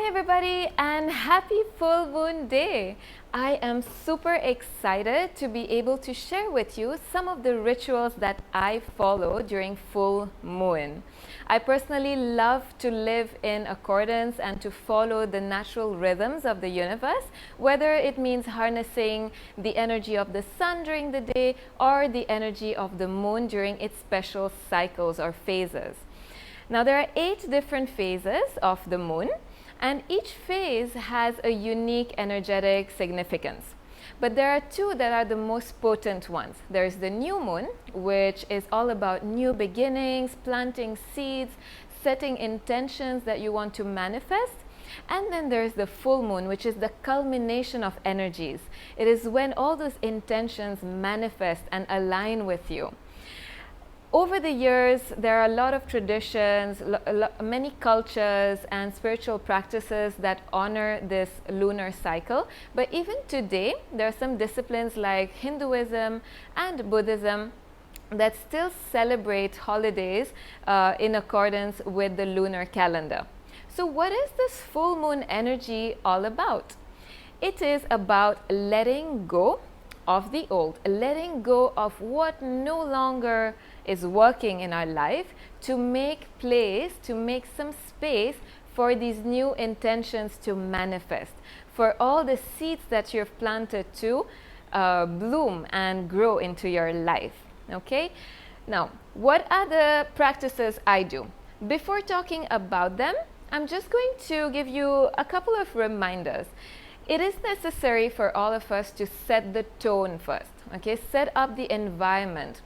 Hi everybody and happy full moon day! I am super excited to be able to share with you some of the rituals that I follow during full moon. I personally love to live in accordance and to follow the natural rhythms of the universe, whether it means harnessing the energy of the sun during the day or the energy of the moon during its special cycles or phases. Now there are 8 different phases of the moon, and each phase has a unique energetic significance. But there are 2 that are the most potent ones. There's the new moon, which is all about new beginnings, planting seeds, setting intentions that you want to manifest. And then there's the full moon, which is the culmination of energies. It is when all those intentions manifest and align with you. Over the years, there are a lot of traditions, many cultures and spiritual practices that honor this lunar cycle. But even today, there are some disciplines like Hinduism and Buddhism that still celebrate holidays in accordance with the lunar calendar. So what is this full moon energy all about? It is about letting go of the old, letting go of what no longer is working in our life, to make place, to make some space for these new intentions to manifest, for all the seeds that you've planted to bloom and grow into your life. Okay, now what are the practices I do? Before talking about them, I'm just going to give you a couple of reminders. It is necessary for all of us to set the tone first, okay? Set up the environment,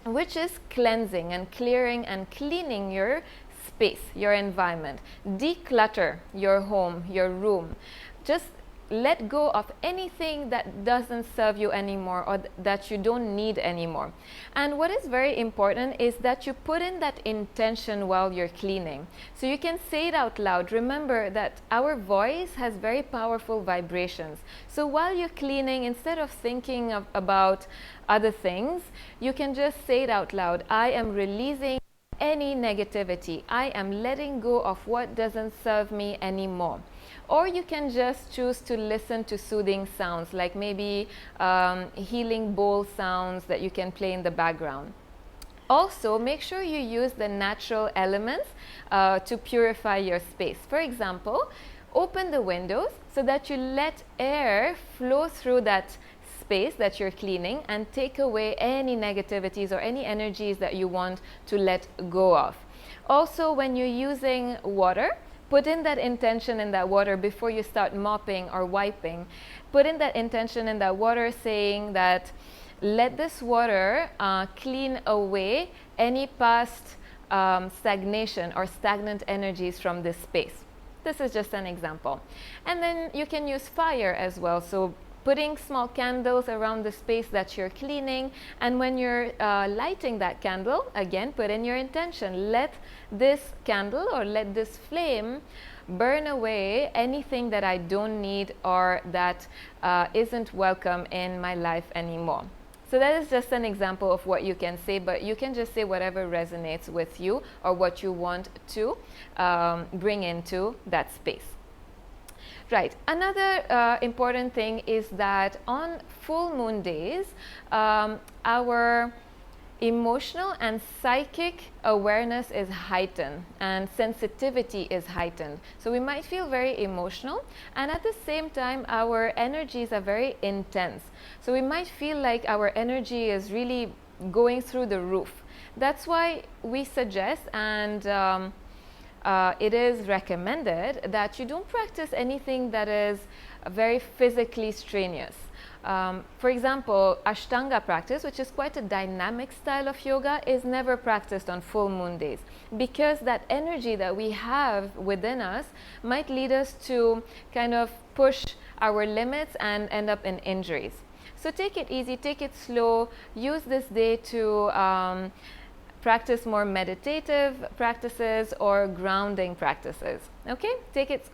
which is cleansing and clearing and cleaning your space, your environment. Declutter your home, your room. Just let go of anything that doesn't serve you anymore or that you don't need anymore. And what is very important is that you put in that intention while you're cleaning. So you can say it out loud. Remember that our voice has very powerful vibrations. So while you're cleaning, instead of thinking about other things, you can just say it out loud. I am releasing any negativity. I am letting go of what doesn't serve me anymore. Or you can just choose to listen to soothing sounds, like maybe healing bowl sounds that you can play in the background. Also, make sure you use the natural elements to purify your space. For example, open the windows so that you let air flow through that space that you're cleaning and take away any negativities or any energies that you want to let go of. Also, when you're using water, put in that intention in that water before you start mopping or wiping. Put in that intention in that water, saying that let this water clean away any past stagnation or stagnant energies from this space. This is just an example. And then you can use fire as well. So putting small candles around the space that you're cleaning, and when you're lighting that candle, again, put in your intention. Let this candle or let this flame burn away anything that I don't need or that isn't welcome in my life anymore. So that is just an example of what you can say, but you can just say whatever resonates with you or what you want to bring into that space. Right. Another important thing is that on full moon days, our emotional and psychic awareness is heightened and sensitivity is heightened. So we might feel very emotional, and at the same time our energies are very intense. So we might feel like our energy is really going through the roof. That's why we suggest and it is recommended that you don't practice anything that is very physically strenuous. For example, Ashtanga practice, which is quite a dynamic style of yoga, is never practiced on full moon days, because that energy that we have within us might lead us to kind of push our limits and end up in injuries. So take it easy, take it slow, use this day to practice more meditative practices or grounding practices. Okay, take it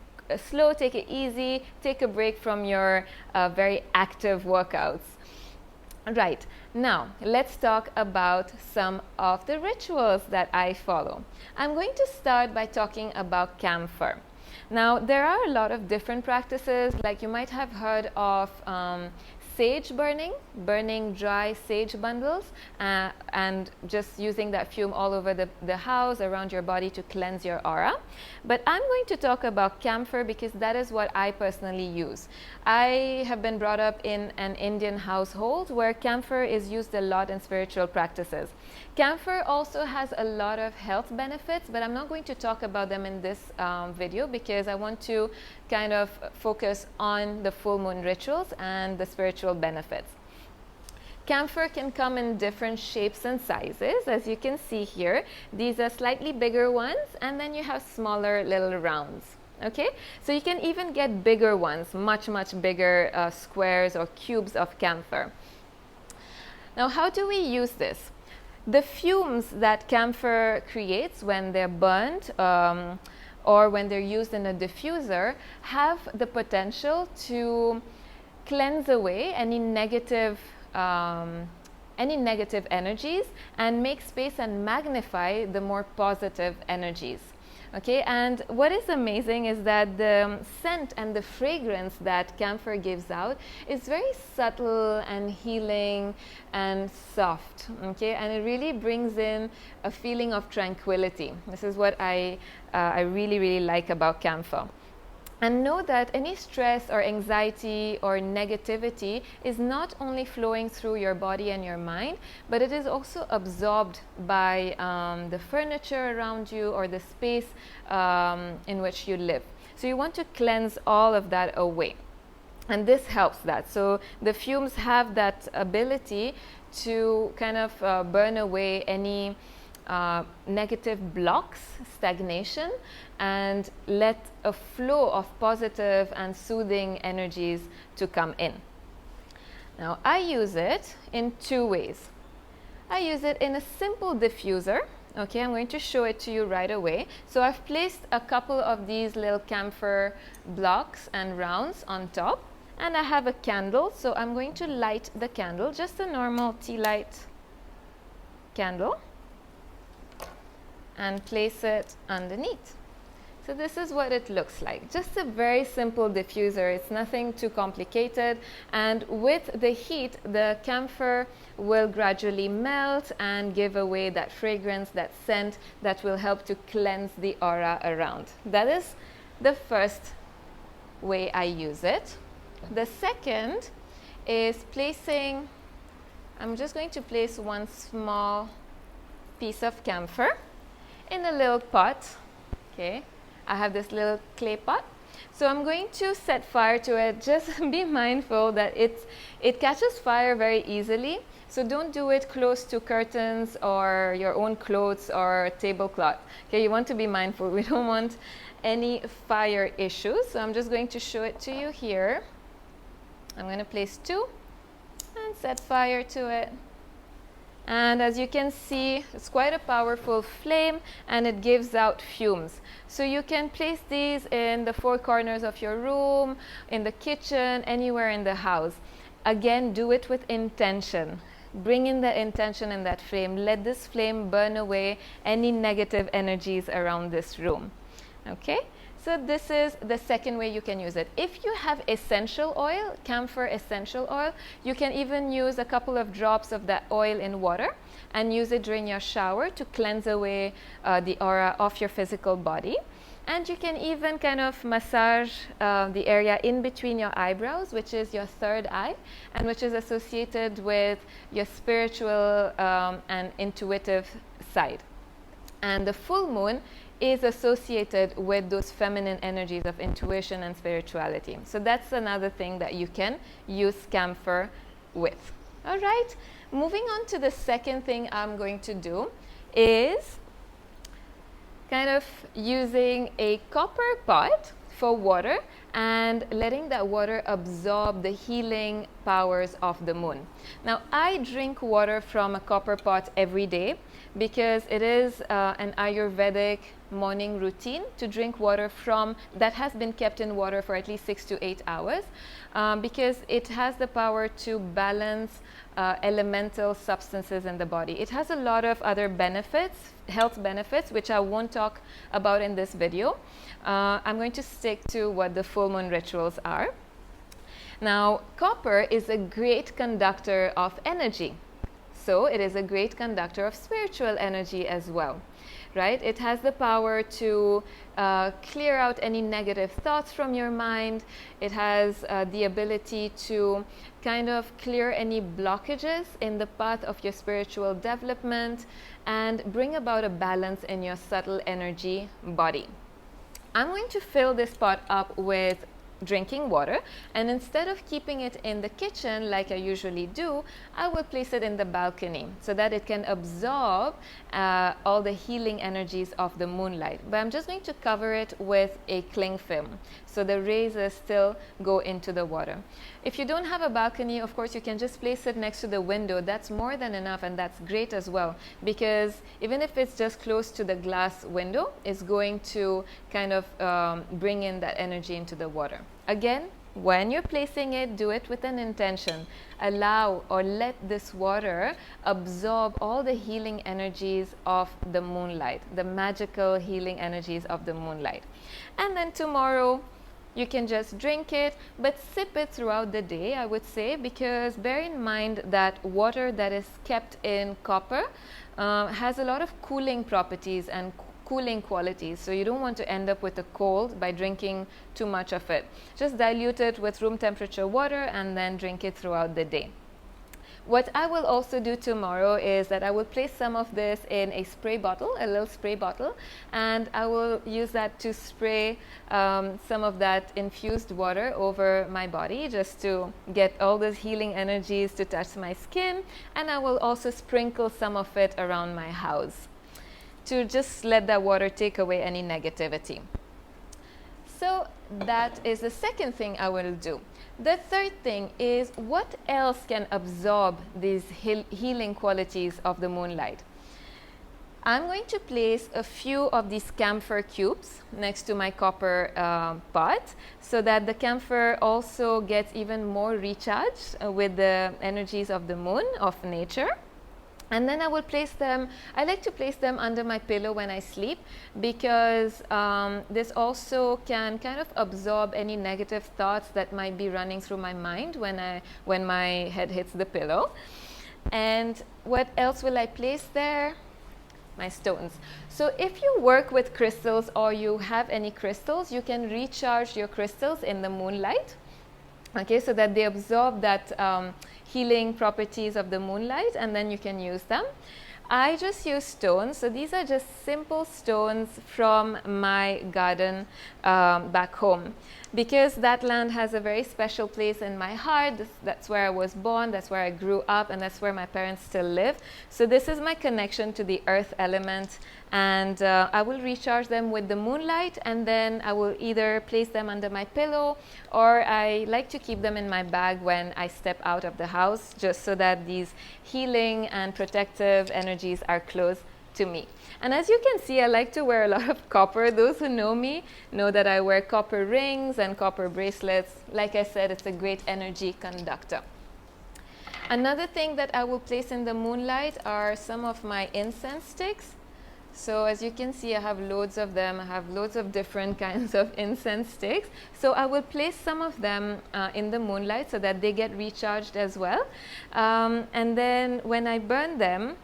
slow, take it easy, take a break from your very active workouts. Right, now let's talk about some of the rituals that I follow. I'm going to start by talking about camphor. Now, there are a lot of different practices, like you might have heard of sage burning dry sage bundles, and just using that fume all over the house, around your body, to cleanse your aura. But I'm going to talk about camphor because that is what I personally use. I have been brought up in an Indian household where camphor is used a lot in spiritual practices. Camphor also has a lot of health benefits, but I'm not going to talk about them in this video because I want to kind of focus on the full moon rituals and the spiritual benefits. Camphor can come in different shapes and sizes, as you can see here. These are slightly bigger ones, and then you have smaller little rounds. Okay, so you can even get bigger ones, much bigger squares or cubes of camphor. Now, how do we use this? The fumes that camphor creates when they're burned or when they're used in a diffuser have the potential to cleanse away any negative energies and make space and magnify the more positive energies. Okay, and what is amazing is that the scent and the fragrance that camphor gives out is very subtle and healing and soft. Okay, and it really brings in a feeling of tranquility. This is what I really like about camphor. And know that any stress or anxiety or negativity is not only flowing through your body and your mind, but it is also absorbed by the furniture around you or the space in which you live. So you want to cleanse all of that away. And this helps that. So the fumes have that ability to kind of burn away any negative blocks, stagnation, and let a flow of positive and soothing energies to come in. Now, I use it in two ways. I use it in a simple diffuser. Okay, I'm going to show it to you right away. So I've placed a couple of these little camphor blocks and rounds on top, and I have a candle. So I'm going to light the candle, just a normal tea light candle, and place it underneath. So this is what it looks like. Just a very simple diffuser. It's nothing too complicated. And with the heat, the camphor will gradually melt and give away that fragrance, that scent that will help to cleanse the aura around. That is the first way I use it. The second is placing, I'm just going to place one small piece of camphor in a little pot. Okay, I have this little clay pot. So I'm going to set fire to it. Just be mindful that it catches fire very easily. So don't do it close to curtains or your own clothes or tablecloth. Okay, you want to be mindful. We don't want any fire issues. So I'm just going to show it to you here. I'm going to place two and set fire to it. And as you can see, it's quite a powerful flame and it gives out fumes. So you can place these in the four corners of your room, in the kitchen, anywhere in the house. Again, do it with intention. Bring in the intention in that flame. Let this flame burn away any negative energies around this room. Okay? So this is the second way you can use it. If you have essential oil, camphor essential oil, you can even use a couple of drops of that oil in water and use it during your shower to cleanse away the aura of your physical body. And you can even kind of massage the area in between your eyebrows, which is your third eye, and which is associated with your spiritual and intuitive side. And the full moon is associated with those feminine energies of intuition and spirituality. So that's another thing that you can use camphor with. All right, moving on to the second thing I'm going to do is kind of using a copper pot for water and letting that water absorb the healing powers of the moon. Now, I drink water from a copper pot every day because it is an Ayurvedic morning routine to drink water from that has been kept in water for at least 6 to 8 hours because it has the power to balance elemental substances in the body. It has a lot of other benefits, health benefits, which I won't talk about in this video. I'm going to stick to what the full moon rituals are. Now, copper is a great conductor of energy. So it is a great conductor of spiritual energy as well, right? It has the power to clear out any negative thoughts from your mind. It has the ability to kind of clear any blockages in the path of your spiritual development and bring about a balance in your subtle energy body. I'm going to fill this pot up with drinking water, and instead of keeping it in the kitchen like I usually do, I will place it in the balcony so that it can absorb all the healing energies of the moonlight. But I'm just going to cover it with a cling film so the rays still go into the water. If you don't have a balcony, of course you can just place it next to the window. That's more than enough, and that's great as well, because even if it's just close to the glass window, it's going to kind of bring in that energy into the water. Again, when you're placing it, do it with an intention. Allow or let this water absorb all the healing energies of the moonlight, the magical healing energies of the moonlight. And then tomorrow, you can just drink it, but sip it throughout the day, I would say, because bear in mind that water that is kept in copper has a lot of cooling properties and cooling qualities. So you don't want to end up with a cold by drinking too much of it. Just dilute it with room temperature water and then drink it throughout the day. What I will also do tomorrow is that I will place some of this in a spray bottle, a little spray bottle, and I will use that to spray some of that infused water over my body just to get all those healing energies to touch my skin, and I will also sprinkle some of it around my house to just let that water take away any negativity. So that is the second thing I will do. The third thing is, what else can absorb these healing qualities of the moonlight? I'm going to place a few of these camphor cubes next to my copper pot so that the camphor also gets even more recharged with the energies of the moon, of nature. And then I will place them, I like to place them under my pillow when I sleep, because this also can kind of absorb any negative thoughts that might be running through my mind when my head hits the pillow. And what else will I place there? My stones. So if you work with crystals or you have any crystals, you can recharge your crystals in the moonlight. Okay, so that they absorb that healing properties of the moonlight, and then you can use them. I just use stones. So these are just simple stones from my garden back home, because that land has a very special place in my heart. That's where I was born, that's where I grew up, and that's where my parents still live. So this is my connection to the earth element, and I will recharge them with the moonlight, and then I will either place them under my pillow, or I like to keep them in my bag when I step out of the house, just so that these healing and protective energies are close to me. And as you can see, I like to wear a lot of copper. Those who know me know that I wear copper rings and copper bracelets. Like I said, it's a great energy conductor. Another thing that I will place in the moonlight are some of my incense sticks. So as you can see, I have loads of them. I have loads of different kinds of incense sticks. So I will place some of them in the moonlight so that they get recharged as well. And then when I burn them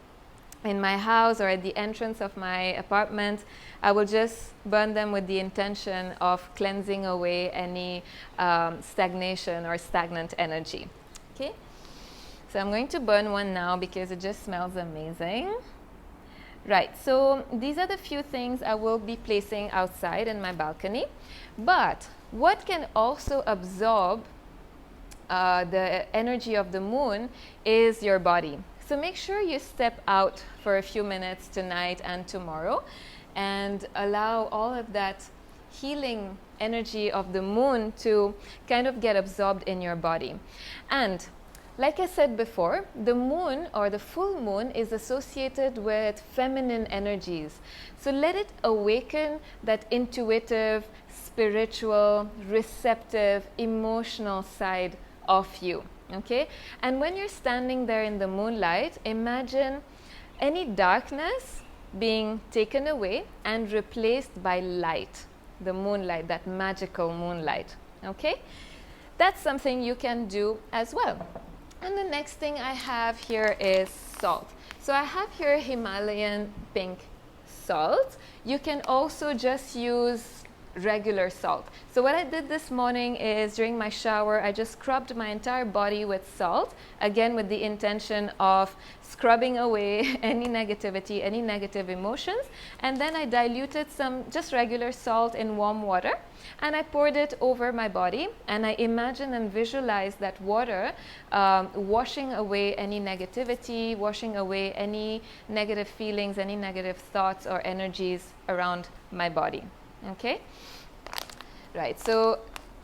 in my house or at the entrance of my apartment, I will just burn them with the intention of cleansing away any stagnation or stagnant energy. Okay? So I'm going to burn one now because it just smells amazing. Right, so these are the few things I will be placing outside in my balcony. But what can also absorb the energy of the moon is your body. So make sure you step out for a few minutes tonight and tomorrow and allow all of that healing energy of the moon to kind of get absorbed in your body. And like I said before, the moon or the full moon is associated with feminine energies. So let it awaken that intuitive, spiritual, receptive, emotional side of you. Okay? And when you're standing there in the moonlight, imagine any darkness being taken away and replaced by light, the moonlight, that magical moonlight. Okay? That's something you can do as well. And the next thing I have here is salt. So I have here Himalayan pink salt. You can also just use regular salt. So what I did this morning is during my shower, I just scrubbed my entire body with salt, again with the intention of scrubbing away any negativity, any negative emotions. And then I diluted some just regular salt in warm water and I poured it over my body, and I imagined and visualized that water washing away any negativity, washing away any negative feelings, any negative thoughts or energies around my body. Okay? Right, so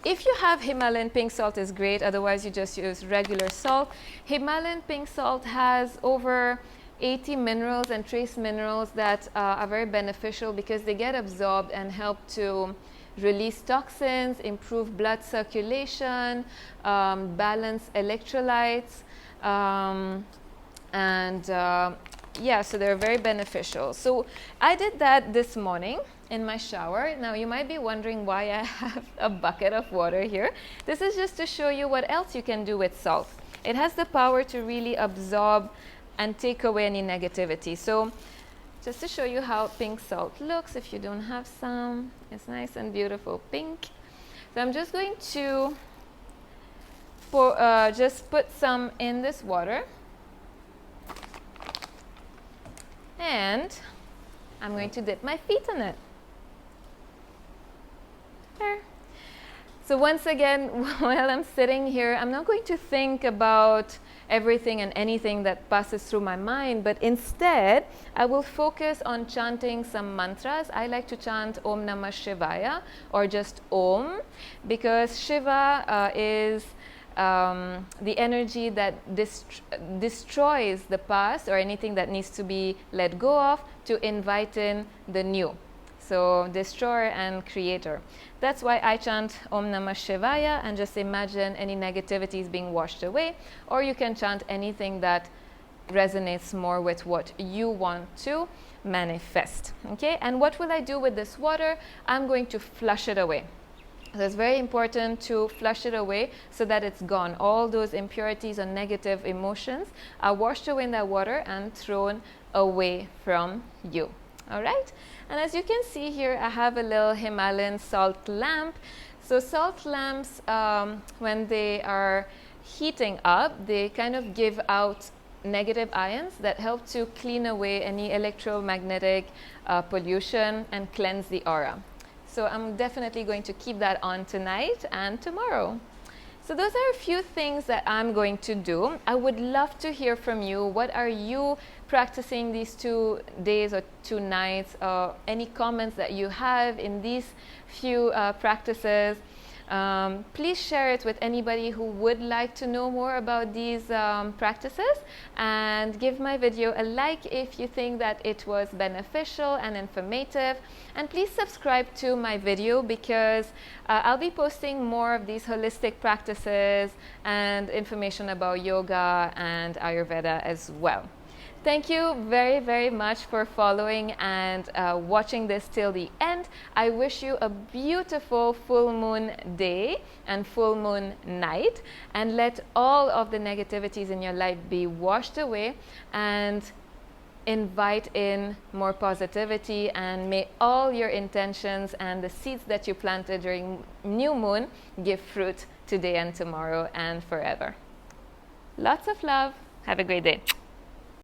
if you have Himalayan pink salt is great, otherwise you just use regular salt. Himalayan pink salt has over 80 minerals and trace minerals that are very beneficial because they get absorbed and help to release toxins, improve blood circulation, balance electrolytes, yeah, so they're very beneficial. So I did that this morning in my shower. Now you might be wondering why I have a bucket of water here. This is just to show you what else you can do with salt. It has the power to really absorb and take away any negativity. So just to show you how pink salt looks, if you don't have some, it's nice and beautiful pink. So I'm just going to just put some in this water. And I'm going to dip my feet in it. There. So once again, while I'm sitting here, I'm not going to think about everything and anything that passes through my mind, but instead, I will focus on chanting some mantras. I like to chant Om Namah Shivaya or just Om, because Shiva is the energy that destroys the past or anything that needs to be let go of to invite in the new. So destroyer and creator. That's why I chant Om Namah Shivaya and just imagine any negativities being washed away, or you can chant anything that resonates more with what you want to manifest. Okay, and what will I do with this water? I'm going to flush it away. So it's very important to flush it away so that it's gone. All those impurities or negative emotions are washed away in that water and thrown away from you. All right? And as you can see here, I have a little Himalayan salt lamp. So salt lamps, when they are heating up, they kind of give out negative ions that help to clean away any electromagnetic pollution and cleanse the aura. So I'm definitely going to keep that on tonight and tomorrow. So those are a few things that I'm going to do. I would love to hear from you. What are you practicing these 2 days or 2 nights? Any comments that you have in these few practices? Please share it with anybody who would like to know more about these practices, and give my video a like if you think that it was beneficial and informative, and please subscribe to my video because I'll be posting more of these holistic practices and information about yoga and Ayurveda as well. Thank you very, very much for following and watching this till the end. I wish you a beautiful full moon day and full moon night, and let all of the negativities in your life be washed away, and invite in more positivity, and may all your intentions and the seeds that you planted during new moon give fruit today and tomorrow and forever. Lots of love. Have a great day.